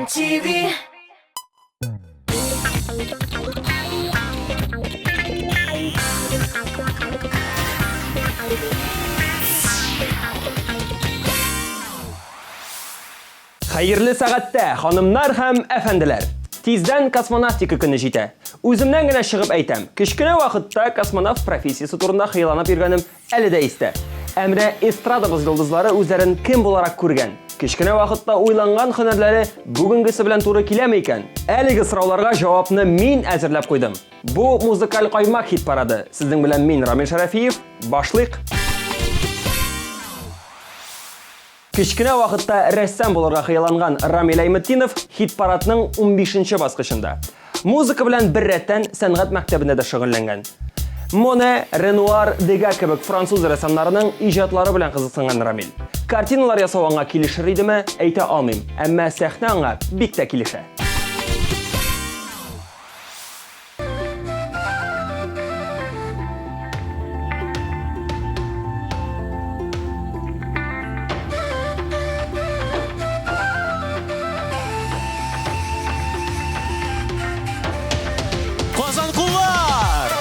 MTV. Hayırlı saatte hanımlar hem efendiler. Tizden kosmonavtika günü jite. Үземнән генә чыгып әйтәм. Кечкенә вакытта космонавт профессиясе турында хыялланып йөргәнем әле дә истә. Әмрә эстрадабыз йолдызлары үзләрен кем буларак күргән? Кечкенә вакытта уйланган һөнәрләре бүгенгесе белән туры киләме икән? Әлеге сорауларга җавапны мин әзерләп куйдым. Бу музыкаль каймак хит парады. Сезнең белән мин Рамил Шәрәфиев. Башлыйк. Кечкенә вакытта рәссам булырга хыялланган Рамил Әйметдинов хит-парадның 15-нче баскычында. Музыка белән бер рәттән сәнгать мәктәбендә дә шөгыльләнгән. Моне, Ренуар, Дега кебек француз рәссамнарының иҗатлары белән кызыксынган Рамил. Картиналар ясау аңа килешер идеме, әйтә алмыйм, әмма сәхнә аңа бик тә килешә. Казанкулар!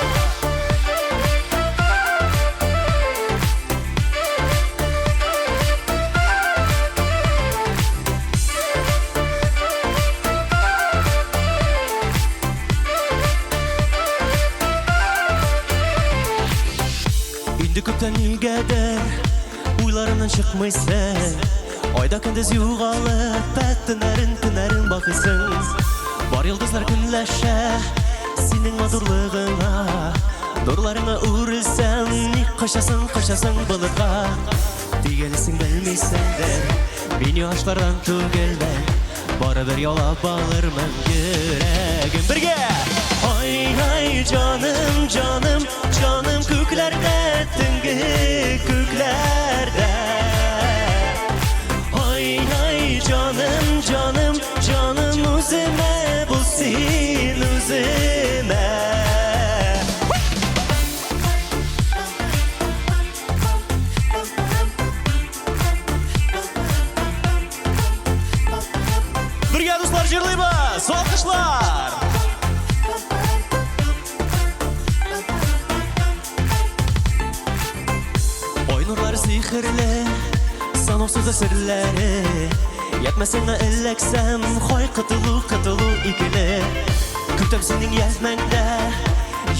Инде күптән нигәдер уйларымнан чыкмыйсың. Айда көндез югалып, төннәрен бакыйсың. Бар йолдызлар көнләшә синең матурлыгыңа, нурларыңа үрелсәң, ник качасың болытка. Дигәнсең белмисәң дә, мин яшьләрдән түгелмен, барыбер ялап алырмын йөрәгем бергә. Ай, җаным, җаным, җаным күкләрдә, төнге күкләрдә. Ай, җаным, җаным, җаным үземә бул син үземә. Бергә дуслар җырлыйбыз, алкышлар. Ай нурлары сихерле, санаусыз серләре. Ятмасыңа эләксәм, хай кытылу икеле. Көтәм синең язмәңдә,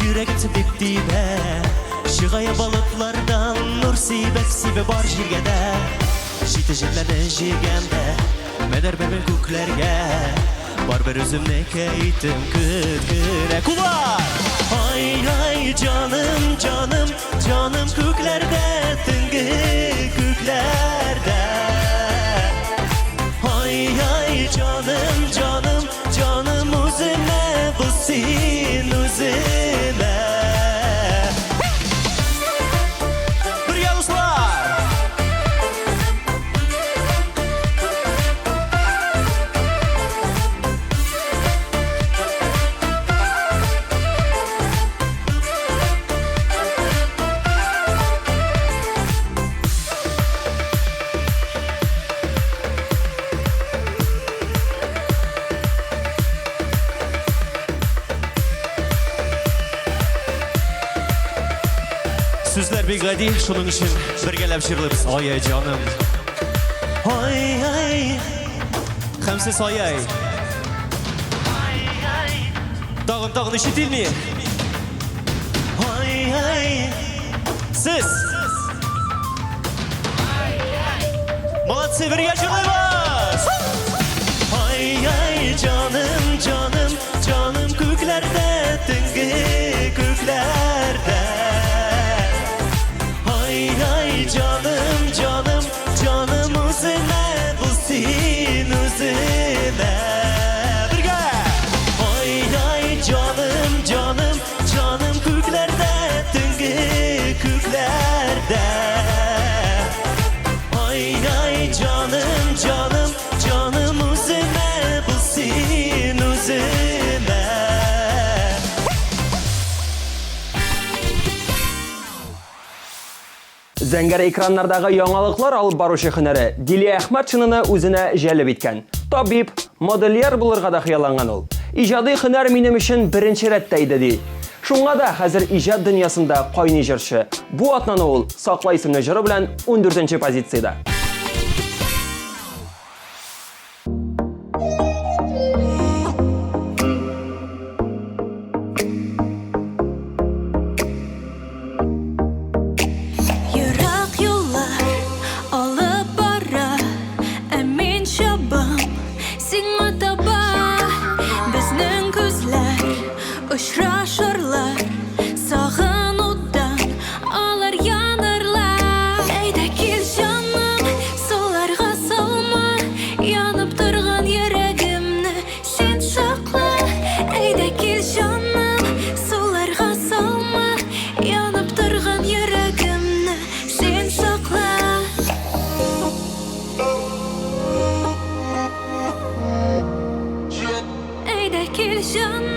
йөрәгем бик тибә. Чыгая балыклардан нур сибә бар җиргә дә. Җитәҗәкләрдә җигәмдә, мәдәр бәбел күкләргә. Бар бер үземне әйтем көткерә кулар. Ай, җаным, җаным, җаным күкләрдә, төнге күкләрдә. Ай, җаным, җаным, җаным үземә бул син үземә. Бергә дуслар! Сүзләр бик гади, шуның өчен бергәләп җырлыйбыз. Ай, җаным. Ай, һәм сез ай. Тагын ишетелми. Ай, сез. Молодцы, бергә җырлыйбыз. Ай, җаным, җаным, җаным күкләрдә, төнге күкләрдә. Ай, җаным, җаным, җаным үземә бул син үземә. Бергә! Ай, җаным, җаным, җаным күкләрдә, төнге күкләрдә. Ай, җаным, җаным, җаным үземә бул син үземә. Зәңгәр экраннардагы яңалыклар алып баручы һөнәре Дилия Әхмәтшинаны үзенә җәлеп иткән. табип, модельер булырга да хыялланган ул. Иҗади һөнәр минем өчен беренче рәттә иде ди. Шуңа да хәзер иҗат дөньясында кайный җырчы. Бу атнаны ул Сакла исемле җыры белән 14нче позициядә. Uçraşırlar, sağınıdan alır yanırlar. Eyde kil canım, sularga salma, yanıp durgan yüreğimni sen sakla. Eyde kil canım, sularga salma, yanıp durgan yüreğimni sen sakla. Eyde kil canım.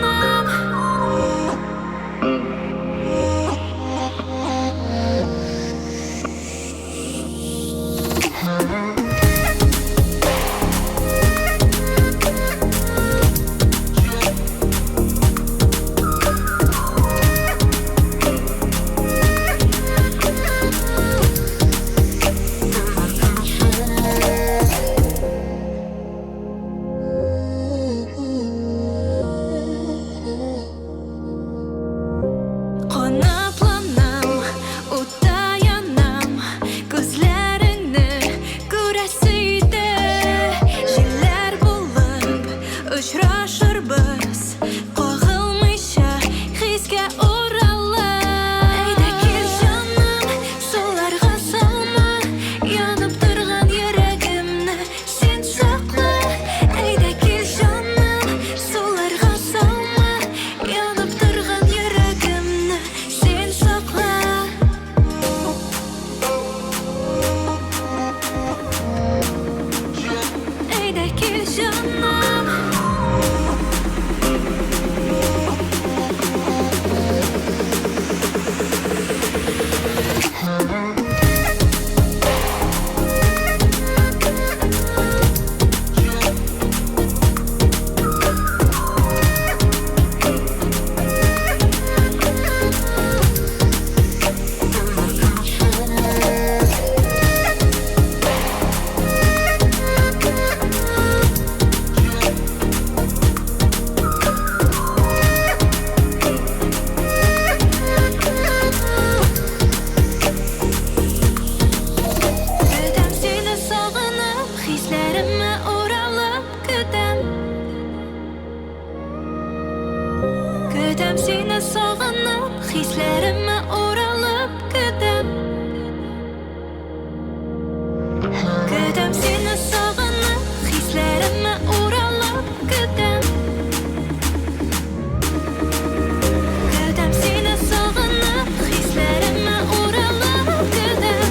Kötem seni sağınıp, hislerime oralıp kötem. Kötem seni sağınıp, hislerime oralıp kötem. Kötem seni sağınıp, hislerime oralıp kötem.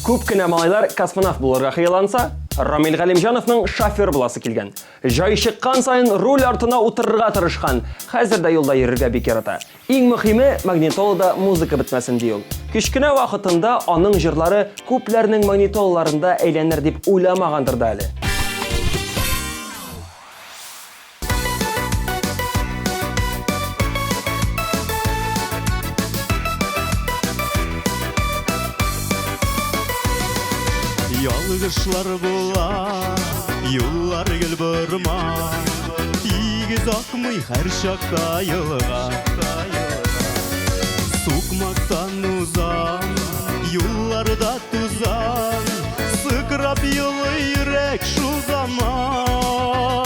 Күп кенә малайлар космонавт булырга хыялланса, Рамил Галимҗановның шофер буласы килгән. Җай чыккан сайын руль артына утырырга тырышкан. Хәзер дә юлда йөрергә бик ярата. Иң мөһиме, магнитолада музыка бетмәсен ди ул. Кичкенә вакытында аның җырлары күпләрнең магнитолаларында әйләнер дип уйламагандыр да әле. Ялгышлар була, юллар гел бұрма, тигез акмый һәр чакта йылга. Сукмактан узан, юлларда тузан, сыкрап йылы йөрәк шул zaman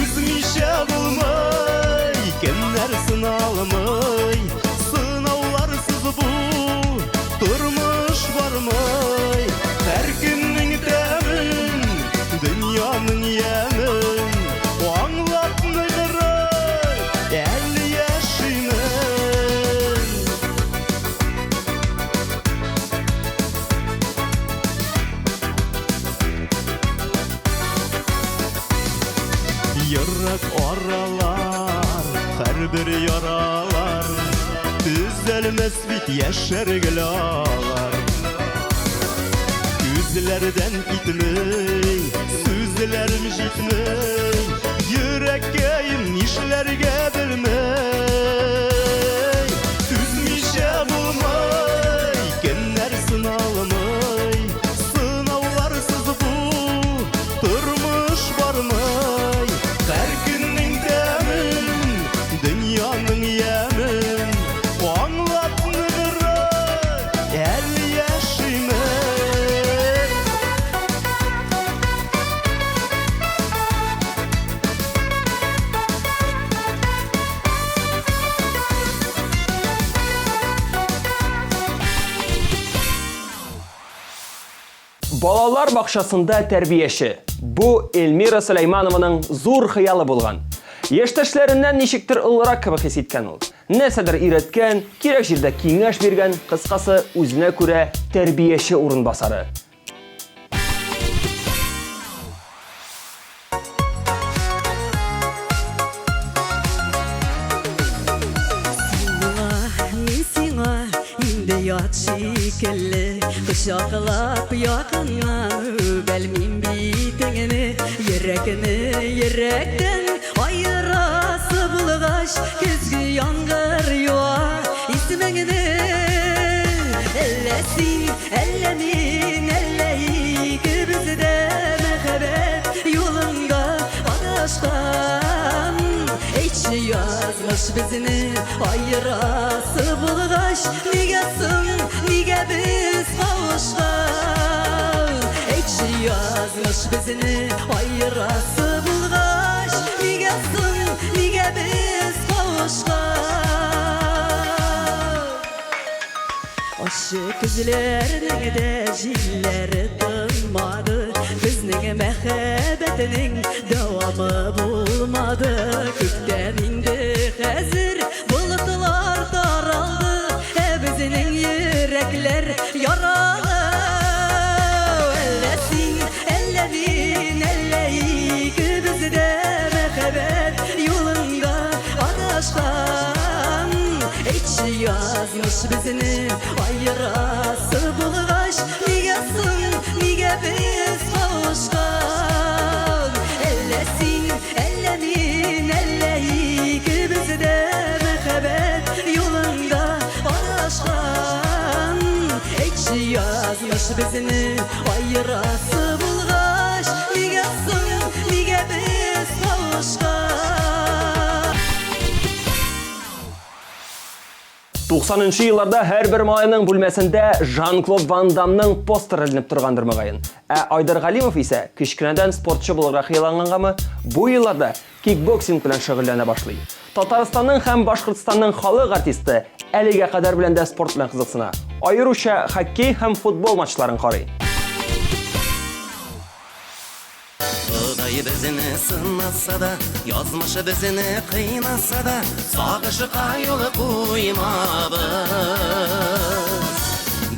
Üzmüşe bulmay Kimler sınalmay Sınavlarsız bu Durmuş varmay Her günün temin Dünyanın yemin O anlatmıdır El yaşımın Yırrak oralar Her bir yaralar Düzelmez bit yaşargılar Yüzlerden gitmey Sözlerim jitmey Yürekkeyim işlerge bilmey Düzmişe bulmay Kimler sınalmay Sınavlarsız bu Durmuş varmay Her günün demin Dünyanın yemin O anlatmıdır El yaşımın Балалар бақшасында тәрбиеші. Bu Elmira Süleymanованың зур хыялы булган. Яшьтәшләреннән ничектер ылырак кебек хис иткән ул. Нәрсәдер өйрәткән, кирәк җирдә киңәш биргән, кыскасы үзенә күрә тәрбиеші урынбасары. Ят шикелле Кuşaklап yakından Belmim bitengini Yürekten ayırası bulgaş Küzgü yangır yuva İsmengini Ellesin ellemin elleyi Bizde mehbet yolunda Adaşkan Hiç yazmış bizini Ayırası bulgaş Nigesin nige biz kavuşkan Hiç yazmış bizini Ayırası bulgaş Nigesin nige biz kavuşkan Aşık üzlerinin de jilleri tınmadı Bizning mehbetinin devamı bulmadı Kökten indi hazır bulutlar daraldı Bizning yürekler yaralı Ellesin ellerin elleyi Bizde mehbet yolunda adaşkan Hiç yazmış bizini ayırası bulgaş Nigesin nige biz kavuşkan Ellesin ellerin elleyi Bizde mehbet yolunda adaşkan Hiç yazmış bizini ayırası bulgaş Nigesin nige biz kavuşkan 90-нчы елларда һәрбер малайның бүлмәсендә Жан-Клод Ван Дамның постеры эленеп торгандыр мөгаен. Ә Айдар Галимов исә кичкенәдән спортчы булырга хыяллангангамы, бу елларда кикбоксинг белән шөгыльләнә башлый. Татарстанның һәм Башкортстанның халык артисты әлегә кадәр белән дә спорт белән кызыксына. Аеруча хоккей һәм футбол матчларын карый. Құдай бізіні сынаса да, язмышы бізіні қиынаса да, сағышы қайылы қоймабыз.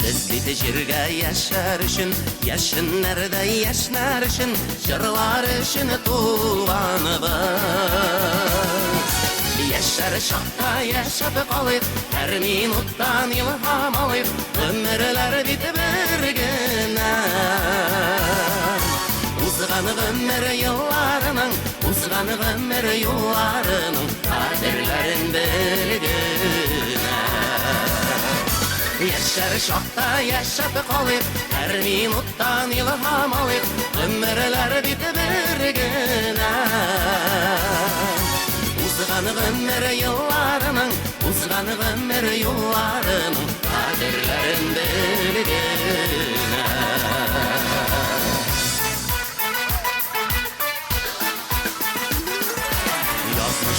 Біз беті жерге яшар үшін, яшынларда яшнар үшін, жырлар үшін туғаныбыз. Яшар шақта яшап қалып, әр минуттан илһам алып, өмірлер беті біргінә. Uzganı ömür yıllarının, uzganı ömür yıllarının kaderlerin bir güne. Yaşar şokta yaşap kalıp, her minuttan ilham alıp, ömürler bit bir güne. Uzganı ömür yıllarının, uzganı ömür yıllarının kaderlerin bir güne.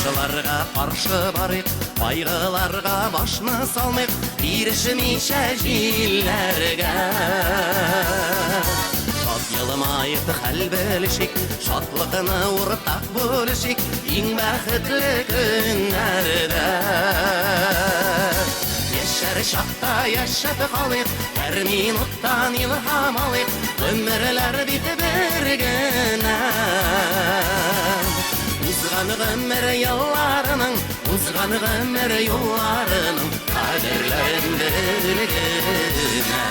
Яхшыларга каршы барыйк, кайгыларга башны салмыйк, бирешмичә җилләргә. Шат елмаеп хәл белешик, шатлыкны уртак бүлешик, иң бәхетле көннәрдә. Яшәр чакта яшәп калыйк, һәр минуттан илһам алыйк, гомерләр бит бер генә. Узган гомер елларының, узган гомер юлларының кадерләрен белгенә.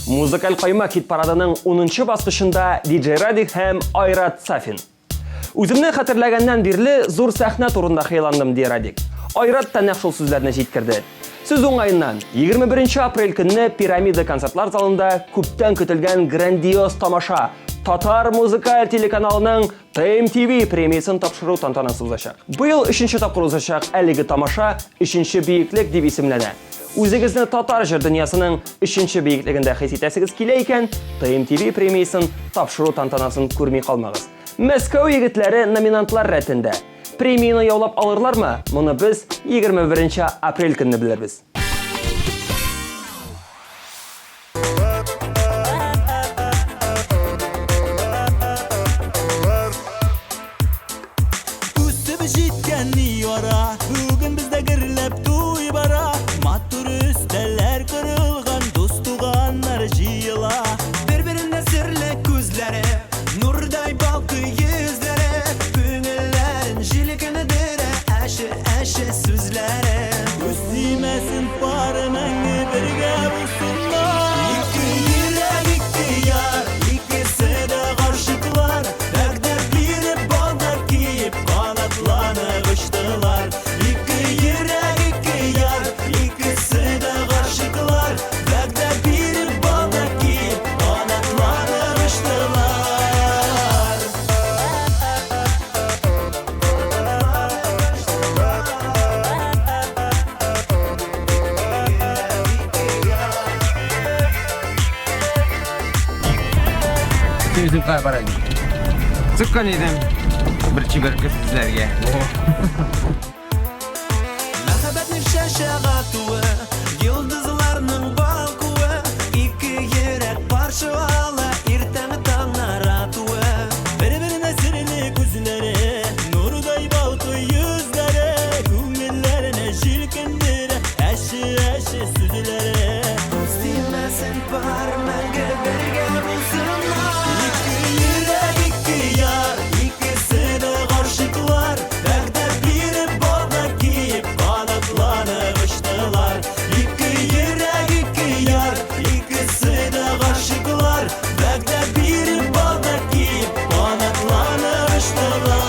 Музыкаль кайма хит парадының 10-нчы баскычында DJ Радик һәм Айрат Сафин. Үземне хәтерләгәннән бирле зур сәхнә турында хыяландым ди Радик. Айрат та нәкъ шул сүзләрне җиткерде. Сүз уңаеннан 21 апрель көнне Пирамида концертлар залында күптән көтелгән грандиоз тамаша Татар музыкаль телеканалының TMTV премиясын тапшыру тантанасы узачак. Быел 3нче тапкыр узачак әлеге тамаша 3нче биеклек дип исемләнә. Үзегезне татар җыр дөньясының 3нче биеклегендә хис итәсегез килә икән, TMTV премиясын тапшыру тантанасын күрми калмагыз. Мәскәү егетләре номинантлар рәтендә. Премияны яулап алырлармы? Моны без 21 апрель көнне белербез. Үсеп җиткән яра, бүген бездә гөрләп туй бара. Матур өстәләр корылган, дус туганнар җыела. Бер-беренә серле күзләре, нурдай балкый йөзләре, күңелләрен җилкенедерә, әше сүзләре. Үстимәсен пары мәңге бергә булсыннар. Ике йөрәк, ике яр, икесе дә гашыклар. Вәгъдә биреп балдар киеп, канатланып очтылар. Ике йөрәк, ике яр, икесе дә гашыклар. Вәгъдә биреп балдар киеп, канатланып очтылар. Үземгә барам. Цыккан идем. Бер чибәркә сезләргә. Мәхәббәтнең шәшәгатуы, йолдызларның балкуы, ике йөрәк парчалана, иртән таңнар атуы. Бер-беренә серле күзләре, нурдай балкый йөзләре, күңелләренә җилкендерә, әше сүзләре. Үстимәсен бар мәңге бергә булсыннар. Ике йөрәк, ике яр, икесе дә гашыклар. Вәгъдә биреп балдар киеп, канатланып очтылар. Ике йөрәк, ике яр, икесе дә гашыклар. Вәгъдә биреп балдар киеп, канатланып очтылар.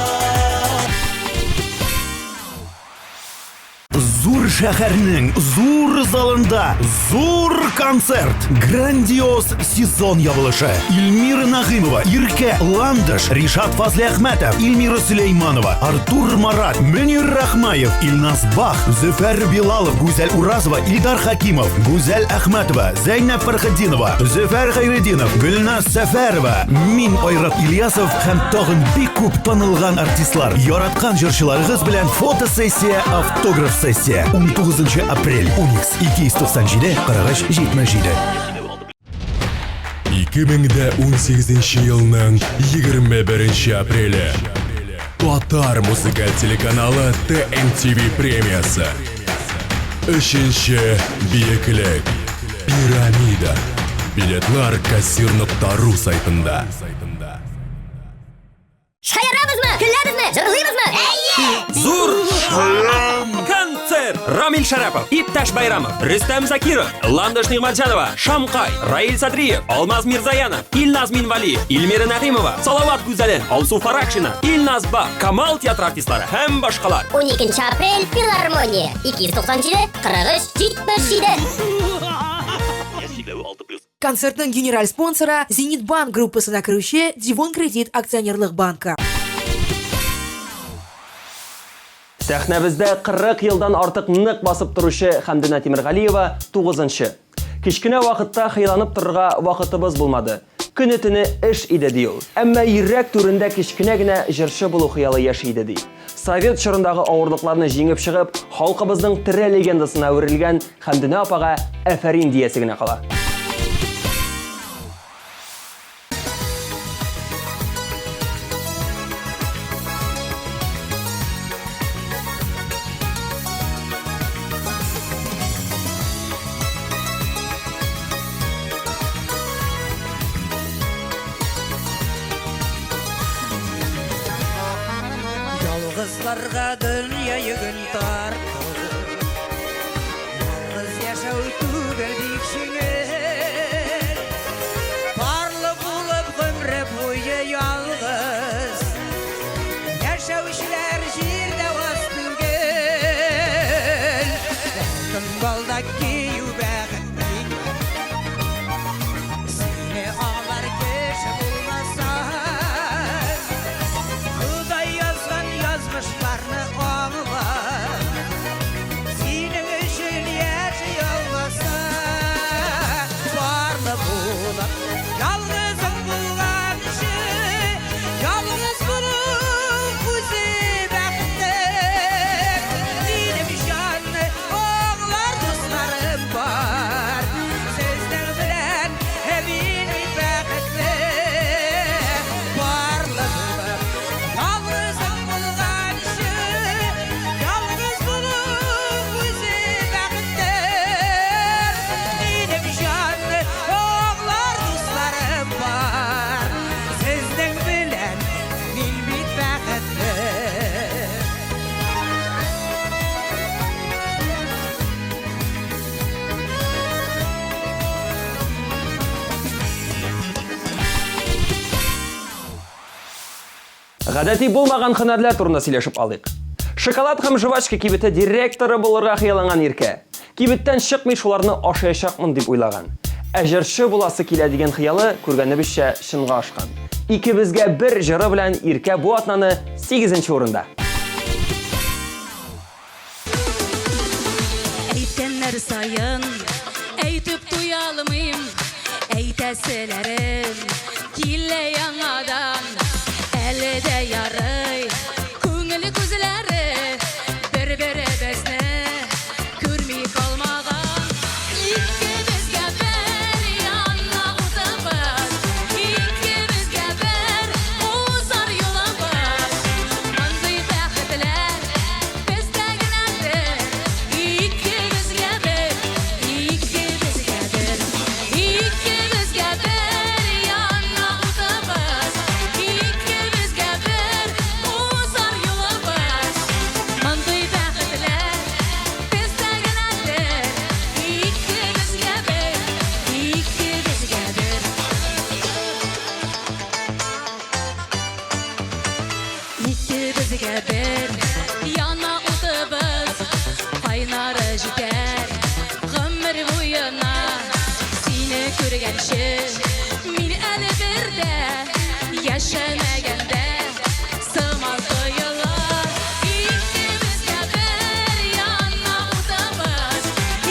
Зур шәһәрнең зур залында зур концерт. Грандиоз сезон ябылышы. Илмира Нагыймова, Иркә Ландыш, Ришат Фазли Әхмәтов, Илмира Сөләйманова, Артур Марат, Мөнир Рахмаев, Илназ Бах, Зөфәр Билалов, Гүзәл Уразова, Илдар Хакимов, Гүзәл Әхмәтова, Зәйнәп Фәрхетдинова, Зөфәр Хәйретдинов, Гөлназ Сәфәрова, мин Айрат Ильясов һәм тагын бик күп танылган артистлар. Яраткан җырчыларыгыз белән фотосессия, автограф сессия. 19 апрель, Уникс 297-43-77. 2018 елның 21 апреле Татар музыкаль телеканалы TMTV премиясы. 3нче биеклек Пирамида. Билетлар kassir.ru сайтында. Шаярабызмы? Көлләбезме? Җырлыйбызмы? Зур концерт! Рамил Шарапов, Иптәш Байрамов, Рөстәм Закиров, Ландыш Нигъмәтҗанова, Шамкай, Раил Садриев, Алмаз Мирзаянов, Илназ Минвали, Илмира Нәгыймова, Салават Гүзәлен, Алсу Фаракшина, Илназ Бак, Камал театр артистлары һәм башкалар. 12 апрель филармония 297 43 77. Концертның генераль спонсоры Зенит банк группасына кіруші Дивон кредит акционерлық банка. Сәхнәбездә 40 елдан артык нык басып торучы Хәмдинә Тимергалиева 9-нчы. Кичкенә вакытта хыйланып торырга вакытыбыз булмады. Көне-төне эш иде ди ул. Әмма йөрәк түрендә кичкенә генә җырчы булу хыялы яши иде ди. Совет чорындагы авырлыкларны җиңеп чыгып, халкыбызның тере легендасына әверелгән Хәмдинә апага әфәрин диясе генә кала. Yalğızlarga dünya yükün tarttı. Yalğız yaşau tugel dikşiңel. Parlı bulup ömre boyu yalğız. Yaşau işler jirde vas tugel. Vaqtın baldaki yübәxetlik. Seni ağlar keşe bulmasan. Yazmışlarını ağla. Senin için yaşayalmasa. Varlı bulup yalnızım bulgan işi. Yalnız bulup kuzi bəxtdir. Benim şanlı oğlar dostlarım var. Sizden bilen evini bəxtdir. Varlı bulup yalnızım bulgan işi. Yalnız bulup kuzi bəxtdir. Benim şanlı oğlar dostlarım var. Sizden bilen bilbit bəxtdir. Гадәти булмаган һөнәрләр турында сөйләшеп алыйк. Шоколад һәм жвачка кибете директоры булырга хыялланган иркә. Кибеттән чыкмый шуларны ашаячакмын дип уйлаган. Ә җырчы буласы килә дигән хыялы күргәнебезчә чынга ашкан. Икебезгә бер җыры белән иркә бу атнаны 8-нче урында. Әйткәннәр сайын әйтеп туялмыйм, әйтәселәрем килә яңадан. Әле дә ярый күңел күзләре бер-беребезне күрми калмаган. Икебезгә бер яңа утыбыз, икебезгә бер узар юлыбыз. Мондый бәхетләр бездә генәдер. Икебезгә бер яңа утыбыз, икебезгә бер узар юлыбыз. Мондый бәхетләр бездә генәдер. Икебезгә бер яңа утыбыз, кайнары җитәр гомер буена. Сине күргәнче мин әле бердә яшәмәгәндә сыман тоела. Икебезгә бер яңа утыбыз,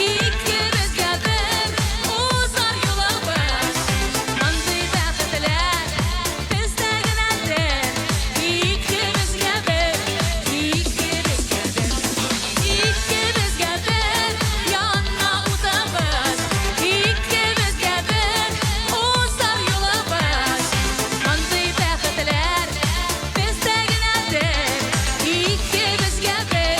икебезгә бер узар юлыбыз. Мондый бәхетләр бездә генәдер. Икебезгә бер яңа утыбыз, икебезгә бер узар юлыбыз. Мондый бәхетләр бездә генәдер. Икебезгә бер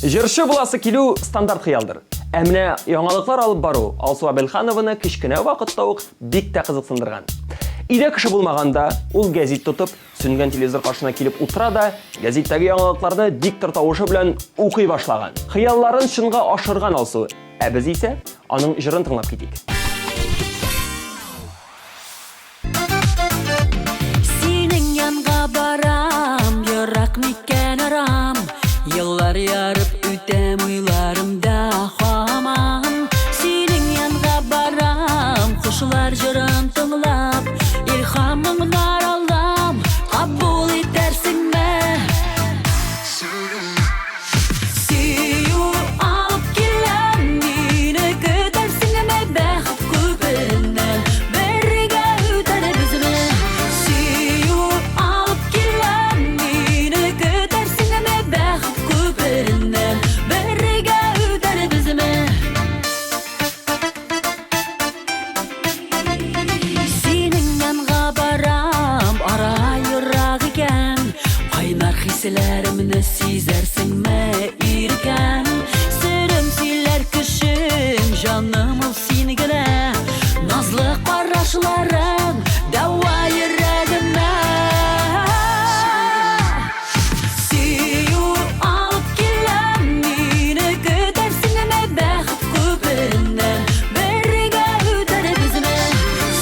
Җырчы буласы килү стандарт хыялдыр. Ә менә яңалыклар алып бару Алсу Абелханованы кичкенә вакытта ук бик тә кызыксындырган. Өйдә кеше булмаганда ул гәзит тотып, сүнгән телевизор каршына килеп утыра да, гәзиттәге яңалыкларны диктор тавышы белән укый башлаган. Хыялларын чынга ашырган Алсу. Ә без исә аның җырын тыңлап китик. Синең янга бара Бәхетті сезерсің мә иркен Сөрім силер кішім Жаным ул сені генә Назлы қарашыларың Дауа йөрәгемә Сөю алып келем Мені көтәрсің мә бәхет күперінен Бірге үтәрбіз мә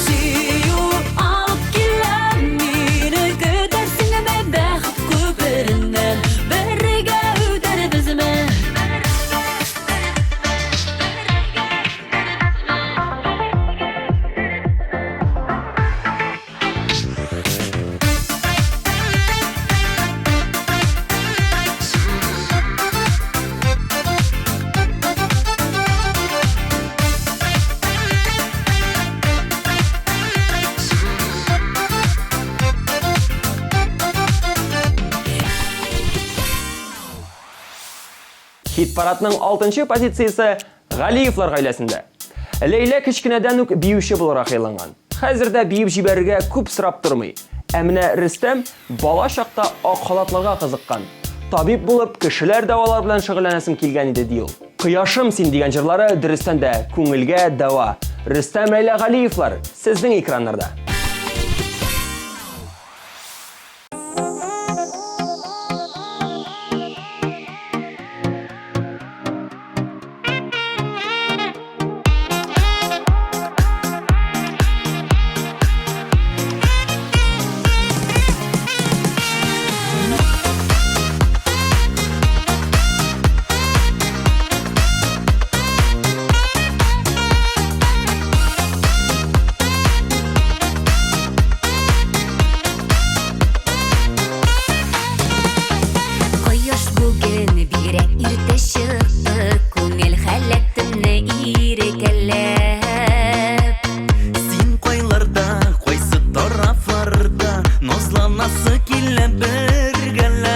Сөю алып келем Мені көтәрсің мә бәхет күперінен Бірге үтәрбіз мә Хит-парадның 6-нчы позициясы Галиевлар гаиләсендә. Ләйлә кичкенәдән үк биюче буларак хыйланган. Хәзердә биеп җибәрергә күп сорап тормый. Ә менә Рөстәм бала чакта ак халатларга кызыккан. Табиб булып, кешеләр дәвалар белән шөгыльләнәсем килгән иде ди ул. Кояшым син дигән җырлары дөрестән дә күңелгә дәва. Рөстәм Ләйлә Галиевлар сезнең экраннарда. Кояш бүген бирәк иртә чыкты Күңел хәләтемне ирекәләп Син кайларда, кайсы тарафларда Назланасы килә бергәләп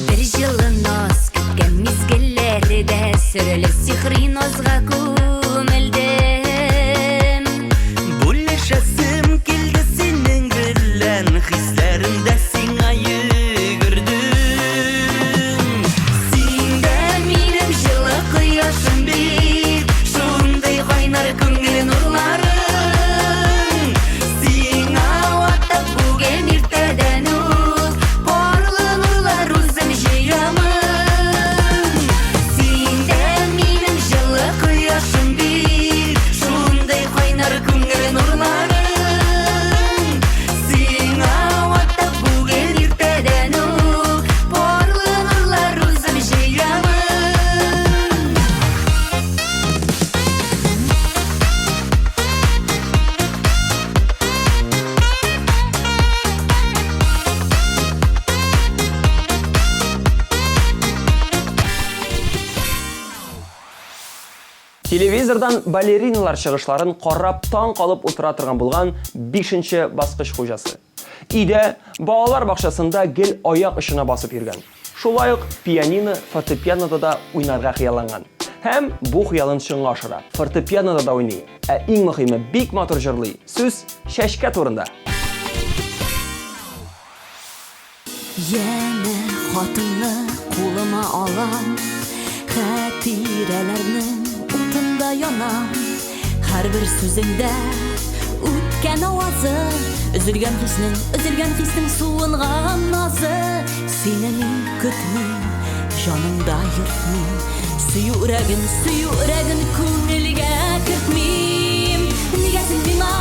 Бер җылы наз көткән мизгелләрдә Сөреле сихри назга күмелдем Бүлешәсем килде синең белән Хисләремдә сиңа йөгердем Синдә минем җылы кояшым бит Шундай кайнар күңел нурларың Сиңа Ватып бүген иртәдән үк Парлы нурлар үзем җыямын Синдә минем җылы кояшым бит Шундай кайнар күңел нурларың Сиңа Ватып бүген иртәдән үк Парлы нурлар үзем җыямын Телевизордан балериналар чыгышларын карап таң калып утыра торган булган 5-нче баскыч хуҗасы. Өйдә балалар бакчасында гел аяк очына басып йөргән. Шулай ук пианино, фортепианода да уйнарга хыялланган. Һәм бу хыялын чынга ашыра. Фортепианода да уйный. Ә иң мөһиме бик матур җырлый. Сүз чәчкә турында. Яна хатынны кулыма алам Хатирәләрнең утында янам Һәрбер сүзеңдә үткән авазы Өзелгән хиснең суынган назы Сине мин көтмим, җанымда йөртмим Сөю үрәген күңелгә кертмим Нигә син миңа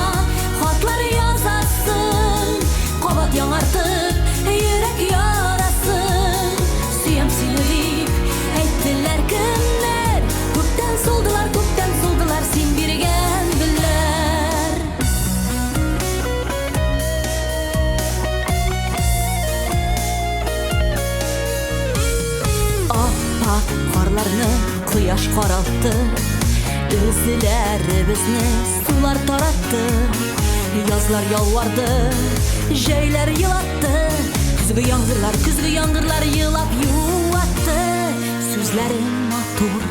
хатлар язасың Кабат яңартып йөрәк ярасын Сөям сине дип әйттеләр кемнәр Күптән сулдылар син биргән гөлләр Ап-ак карларны кояш каралтты Үзләребезне сулар таратты Язлар ялварды, җәйләр елатты Көзге яңгырлар елап юатты Сүзләрең матур,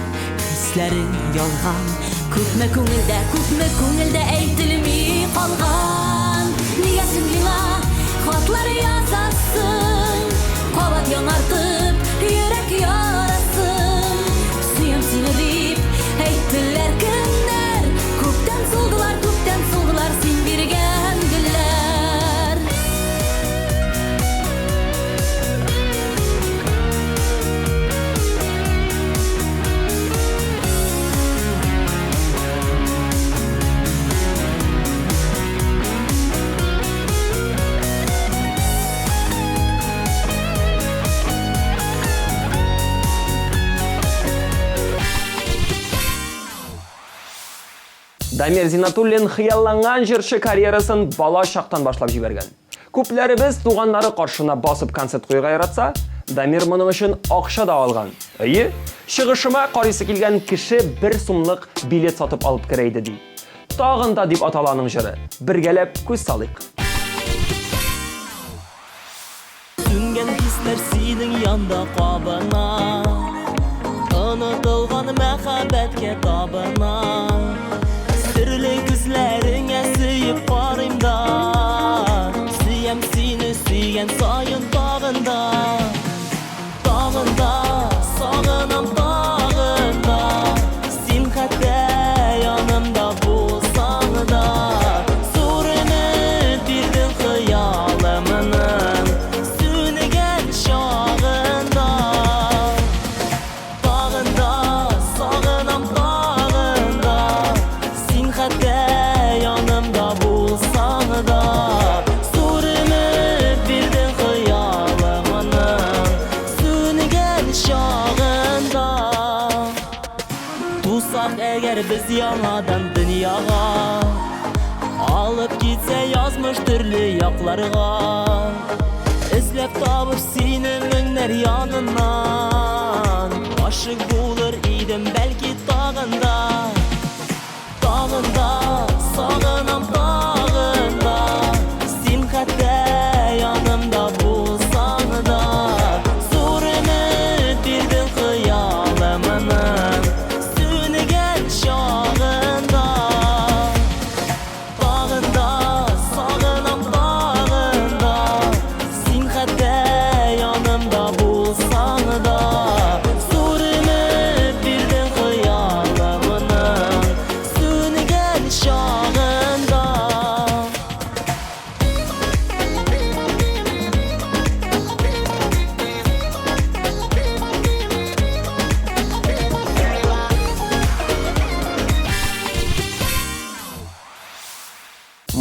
хисләрең ялган Күпме күңелдә әйтелми калган Нигә син миңа хатлар язасың Дамир Зинатуллин хыялланган җырчы карьерасын бала чактан башлап җибәргән. Күпләребез туганнары каршына басып концерт куйга яратса, Дамир моның өчен акча да алган. Әйе, чыгышыма карыйсы килгән кеше 1 сумлык билет сатып алып керә иде ди. Тагын да дип аталаның җыры. Бергәләп күз салыйк. Сүнгән хисләр синең янда кабына, онытылган мәхәббәткә табына. Серле күзләреңә сөеп карыйм да, сөям сине сөйгән саен тагында. Тагында, сагынам тагында, син хәтта янымда булсаң да. Зур өмет бирдең хыялымның сүнегән чагында. Тагында, сагынам тагында, син хәтта янымда булсаң да. Зур өмет бирдең хыялымның сүнегән чагында. Тусак әгәр без яңадан дөньяга, алып китсә язмыш төрле якларга. Эзләп табып сине меңнәр яныннан, ашык булыр идем бәлки тагында. Тагында, сагынам тагында, син хәтта янымда булсаң да. Зур өмет бирдең хыялымның сүнегән чагында. Тагында, сагынам тагында, син хәтта янымда булсаң да. Зур өмет бирдең хыялымның сүнегән чагында.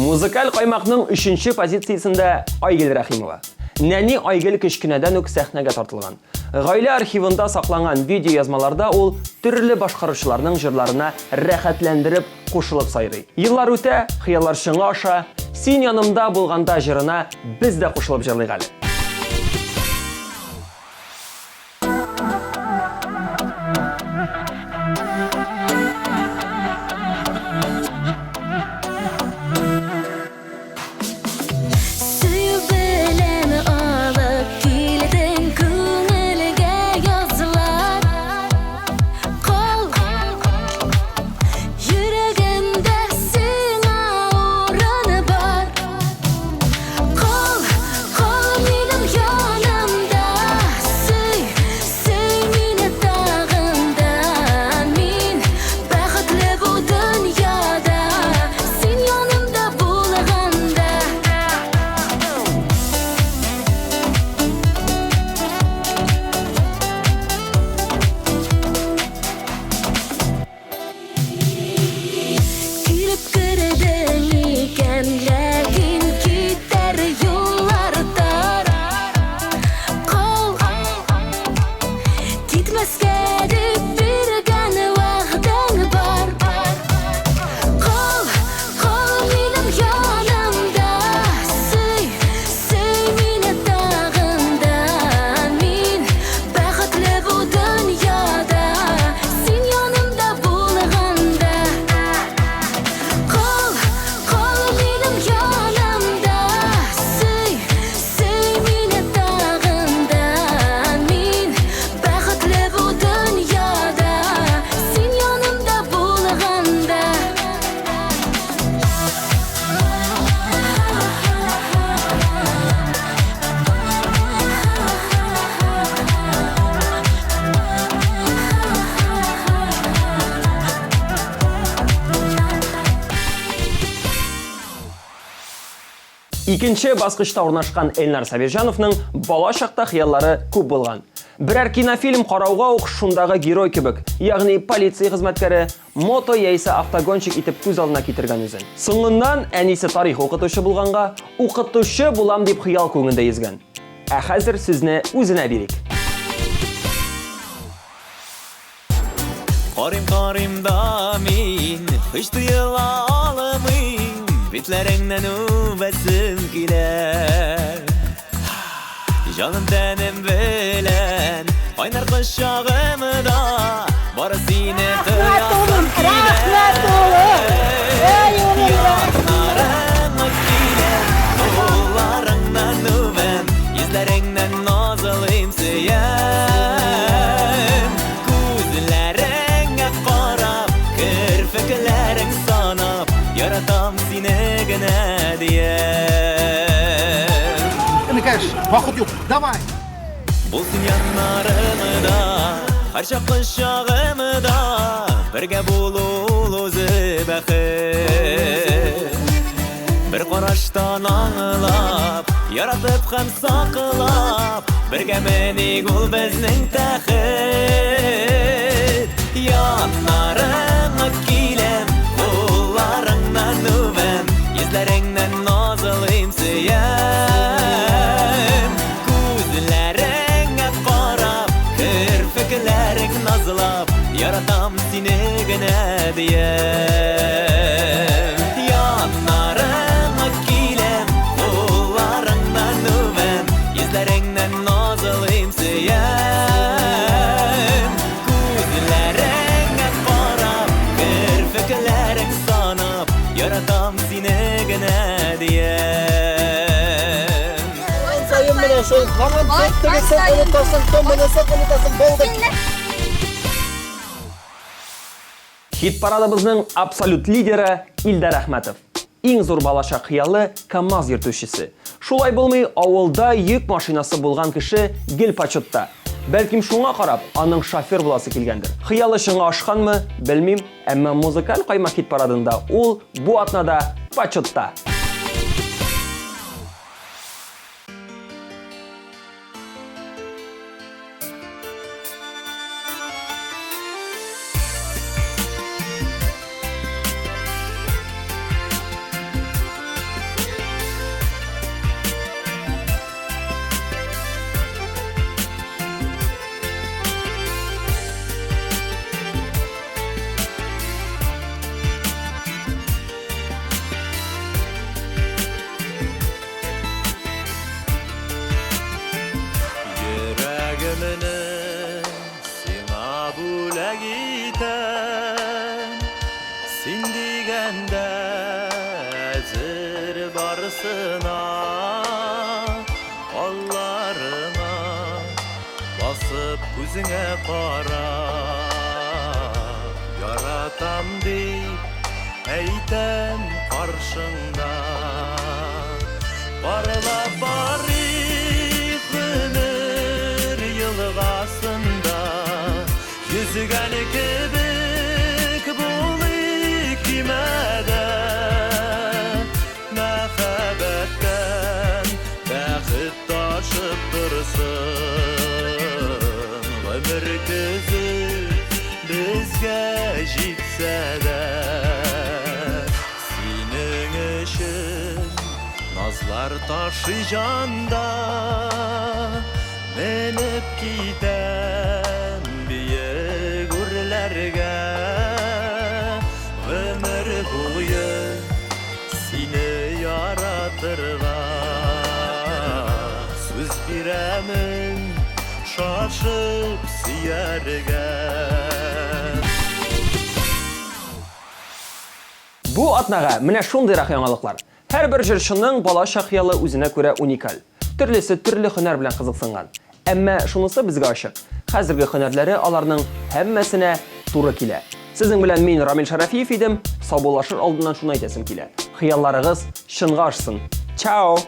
Музыкаль каймакның 3нче позициясендә Айгөл Рәхимова. Нәни Айгөл кечкенәдән үк сәхнәгә тартылган. Гаилә архивында сакланган видео язмаларда ул төрле башкаручыларның җырларына рәхәтләндереп кушылып сайрый. Еллар үтә, хыяллар шыңа аша, син янымда булганда җырына без дә кушылып җырлыйк әле. Сөю белән алып килдең күңелгә язлар. Кал йөрәгемдә сиңа урын бар. Кал минем янымда, сөй мине тагында. Мин бәхетле бу дөньяда, син янымда булганда. Килеп кердең икән, ләкин китәр юллар тар. Кал, китмәскә дип биргән вәгъдәң бар. Кал минем янымда, сөй мине тагында. Мин бәхетле бу дөньяда, син янымда булганда. Кал минем янымда, сөй мине тагында. Мин бәхетле бу дөньяда, син янымда булганда. Икенче баскычта урнашкан Эльнар Сабирҗановның бала чакта хыяллары күп булган. Берәр кинофильм карауга ук шундагы герой кебек, ягъни полиция хезмәткәре, мото яисә автогонщик итеп күз алдына китергән үзен. Соңыннан әнисе тарих укытучы булганга, укытучы булам дип хыял күңендә йөзгән. Ә хәзер сүзне үзенә бирик. Карим да мин Hiç duyula alamıyım, bitlerinden üvesim giler. Canım tenim bilen, oynar kışağımı da, barısı yine kıyasım giler. Yanlarım giler, kollarından üven, yüzlerinden nazalıyım süyen. Gözlerine karab, kırfıklerin sanap, yaratam seni gene diyen. Никаш, вакыт юк, давай. Bulsun yanlarımı da, her şakışağımı da, birge bululuzu bakır. Bir qarashdan anglab, yaratıp hem saqlab, birge meni gul bizning taxir. Yanlarımı kilem, qo'llaringdan nuvan, yuzlaringdan noziliyim suyam. Ko'zlaringga qarab, kirpiklaring nazlab, yaratam seni gina diyem. Yanlarımı kilem, qo'llaringdan nuvan, yuzlaringdan noziliyim suyam. Ko'zlaringga qarab, kirpiklaring sanab, yaratam seni gina diyem. Sayın bana şu tamam tekte sen unutasın, tombanasa unutasın boldu. Хит парадыбызның абсолют лидері Илдар Ахматов. Иң зур балаша хыялы КамАЗ йөртүчесе. Шулай булмый, авылда йөк машинасы булган кеше гел почетта. Бәлким шуңа карап, аның шофер буласы килгәндер. Хыялы шуңа ашканмы, белмим, әмма музыкаль кайма хит парадында ул бу атнада почетта. Yüreğimini sana bulak iten, sen digende ezir barısına, kollarına basıp gözüne kara. Yaratam deyip eytem karşında, barla bari yılgasında, yüzügen kibik bulik kimede. Mehabetten bəxit taşıp dursun, ömür kızı bizge jitse de. Senin işin nazlar taşıyacanda, menip giden biye gurlerge. Ömür boyu seni yaratırga, söz biremin şaşıp siyerge. Бу атнага менә шундыйрак яңалыклар. Һәрбер җырчының балаша хыялы үзенә күрә уникаль. Төрлесе төрле һөнәр белән кызыксынган. Әмма шунысы безгә ачык. Хәзерге һөнәрләре аларның һәммәсенә туры килә. Сезнең белән мин Рамил Шарафиев идем. Саубуллашыр алдыннан шуны әйтәсем килә. Хыялларыгыз чынга ашсын. Чао!